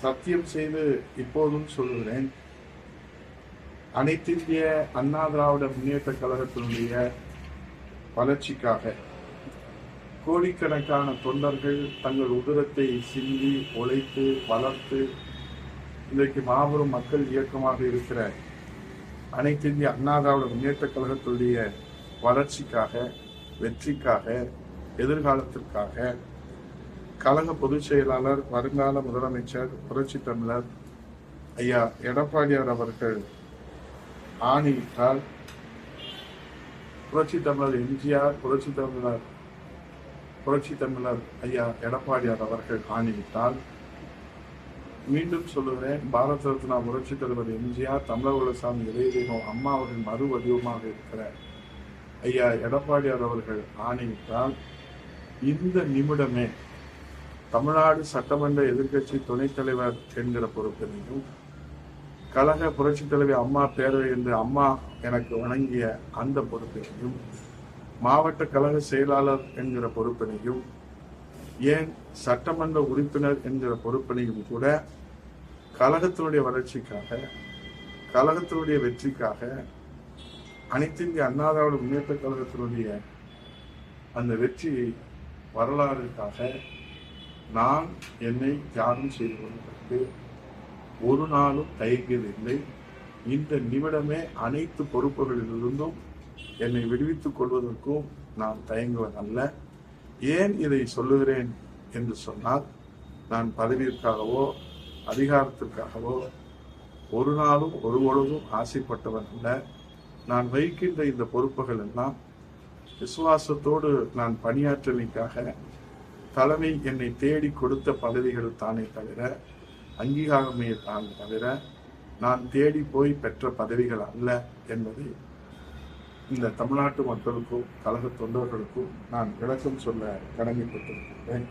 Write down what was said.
சத்தியம் செய்து இப்போதும் சொல்லுகிறேன். அனைத்திந்திய அண்ணா திராவிட முன்னேற்ற கழகத்தினுடைய வளர்ச்சிக்காக கோடிக்கணக்கான தொண்டர்கள் தங்கள் உதிரத்தை சிந்தி உழைத்து வளர்த்து இன்றைக்கு மாபெரும் மக்கள் இயக்கமாக இருக்கிற அனைத்திந்திய அண்ணா திராவிட முன்னேற்ற கழகத்தினுடைய வளர்ச்சிக்காக, வெற்றிக்காக, எதிர்காலத்திற்காக கழக பொதுச் செயலாளர், வருங்கால முதலமைச்சர், புரட்சி தமிழர் ஐயா எடப்பாடியார் அவர்கள் ஆணையிட்டால், புரட்சி தமிழர் எம்ஜிஆர், புரட்சி தமிழர் ஐயா எடப்பாடியார் அவர்கள் ஆணையிட்டால், மீண்டும் சொல்லுகிறேன், பாரத ரத்னா புரட்சி தலைவர் எம்ஜிஆர், தமிழக உலசாமி இளையதெய்வம் அம்மா அவர்கள் மறு வடிவமாக இருக்கிற ஐயா எடப்பாடியார் அவர்கள் ஆணையிட்டால், இந்த நிமிடமே தமிழ்நாடு சட்டமன்ற எதிர்க்கட்சி துணைத் தலைவர் என்கிற பொறுப்பினையும், கழக புரட்சி தலைவர் அம்மா பேரவை என்று அம்மா எனக்கு வழங்கிய அந்த பொறுப்பினையும், மாவட்ட கழக செயலாளர் என்கிற பொறுப்பினையும், ஏன் சட்டமன்ற உறுப்பினர் என்கிற பொறுப்பினையும் கூட கழகத்தினுடைய வளர்ச்சிக்காக, கழகத்தினுடைய வெற்றிக்காக, அனைத்திந்திய அண்ணா திராவிட முன்னேற்ற கழகத்தினுடைய அந்த வெற்றி வரலாறுக்காக நான் என்னை தியாகம் செய்து கொள்வதற்கு ஒரு நாளும் தயங்கியதில்லை. இந்த நிமிடமே அனைத்து பொறுப்புகளிலிருந்தும் என்னை விடுவித்துக் கொள்வதற்கும் நான் தயங்குவதல்ல. ஏன் இதை சொல்லுகிறேன் என்று சொன்னால், நான் பதவியிற்காகவோ அதிகாரத்திற்காகவோ ஒரு நாளும் ஒரு பொழுதும் ஆசைப்பட்டவன் அல்ல. நான் வகிக்கின்ற இந்த பொறுப்புகள் எல்லாம் விசுவாசத்தோடு நான் பணியாற்றமைக்காக தலைமை என்னை தேடி கொடுத்த பதவிகள் தானே தவிர, அங்கீகாரமே தான் தவிர, நான் தேடி போய் பெற்ற பதவிகள் அல்ல என்பதை இந்த தமிழ்நாட்டு மக்களுக்கும் கழக தொண்டர்களுக்கும் நான் விளக்கம் சொல்ல கடமைப்பட்டிருக்கிறேன்.